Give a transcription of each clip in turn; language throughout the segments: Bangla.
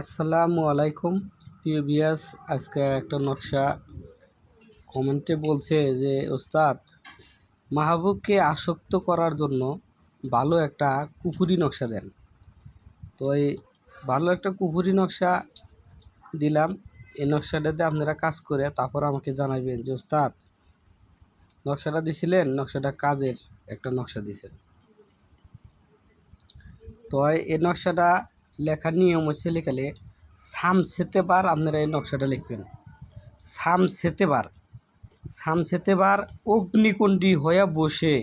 আসসালামু আলাইকুম প্রিয় ভিউয়ার্স। আজকে একটা নকশা কমেন্টে বলছে যে ওস্তাদ, মাহবুবকে আসক্ত করার জন্য ভালো একটা কুফুরি নকশা দেন। তো এই ভালো একটা কুফুরি নকশা দিলাম। এই নকশাটাতে আপনারা কাজ করে তারপর আমাকে জানাবেন যে ওস্তাদ, নকশাটা দিছিলেন, নকশাটা কাজের একটা নকশা দিছেন। তো এই নকশাটা লেখার নিয়ম হচ্ছে লেখালে সামসেতেবার আপনারা এই নকশাটা লিখবেন। সামসেতেবার অগ্নিকুণ্ডী হইয়া বসে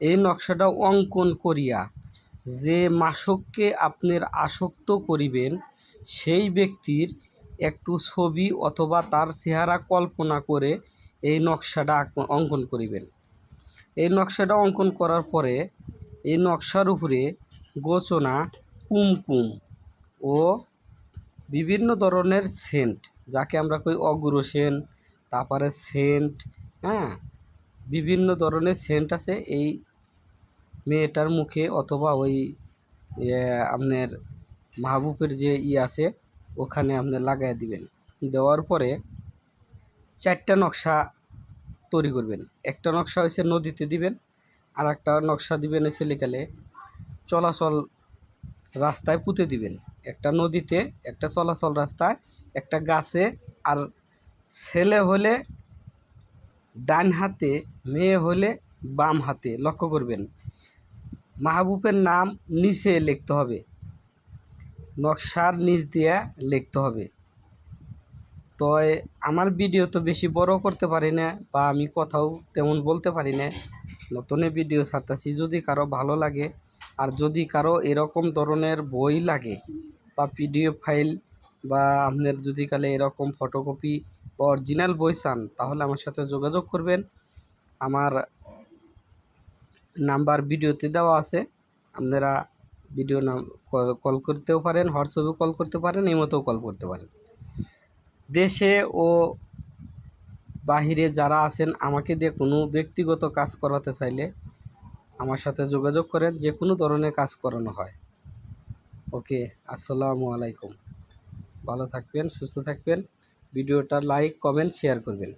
এই নকশাটা অঙ্কন করিয়া যে মাসককে আপনার আসক্ত করিবেন সেই ব্যক্তির একটু ছবি অথবা তার চেহারা কল্পনা করে এই নকশাটা অঙ্কন করিবেন। এই নকশাটা অঙ্কন করার পরে এই নকশার উপরে গোচনা, কুমকুম ও বিভিন্ন ধরনের সেন্ট, যাকে আমরা কই অগুরসেন, তারপরে সেন্ট, বিভিন্ন ধরনের সেন্ট আছে এই মেয়েটার মুখে অথবা ওই আপনার মাহবুবের যে আছে ওখানে আপনি লাগাই দিবেন। দেওয়ার পরে 4টা নকশা তৈরি করবেন। একটা নকশা হচ্ছে নদীতে দিবেন, আর একটা নকশা দিবেন হচ্ছে লেখালে চলাচল রাস্তায় পুঁতে দিবেন। একটা নদীতে, একটা চলাচল রাস্তায়, একটা গাছে। আর ছেলে হলে ডান হাতে, মেয়ে হলে বাম হাতে। লক্ষ্য করবেন, মাহবুবের নাম নিচে লিখতে হবে, নকশার নিচ দিয়ে লিখতে হবে। তো আমার ভিডিও তো বেশি বড় করতে পারি না, বা আমি কথাও তেমন বলতে পারি না, নতুনে ভিডিও ছাড়তেছি। যদি কারো ভালো লাগে, আর যদি কারো এরকম ধরনের বই লাগে বা পিডিএফ ফাইল, বা আপনার যদি কালে এরকম ফটোকপি বা অরিজিনাল বই চান, তাহলে আমার সাথে যোগাযোগ করবেন। আমার নাম্বার ভিডিওতে দেওয়া আছে, আপনারা ভিডিও কল করতেও পারেন, হোয়াটসঅ্যাপেও কল করতে পারেন, এমতেও কল করতে পারেন। দেশে ও বাহিরে যারা আছেন, আমাকে দিয়ে কোনো ব্যক্তিগত কাজ করাতে চাইলে আমার সাথে যোগাযোগ করেন, যে কোনো ধরনের কাজ করানো হয়। ওকে, আসসালামু আলাইকুম। ভালো থাকবেন, সুস্থ থাকবেন। ভিডিওটা লাইক, কমেন্ট, শেয়ার করবেন।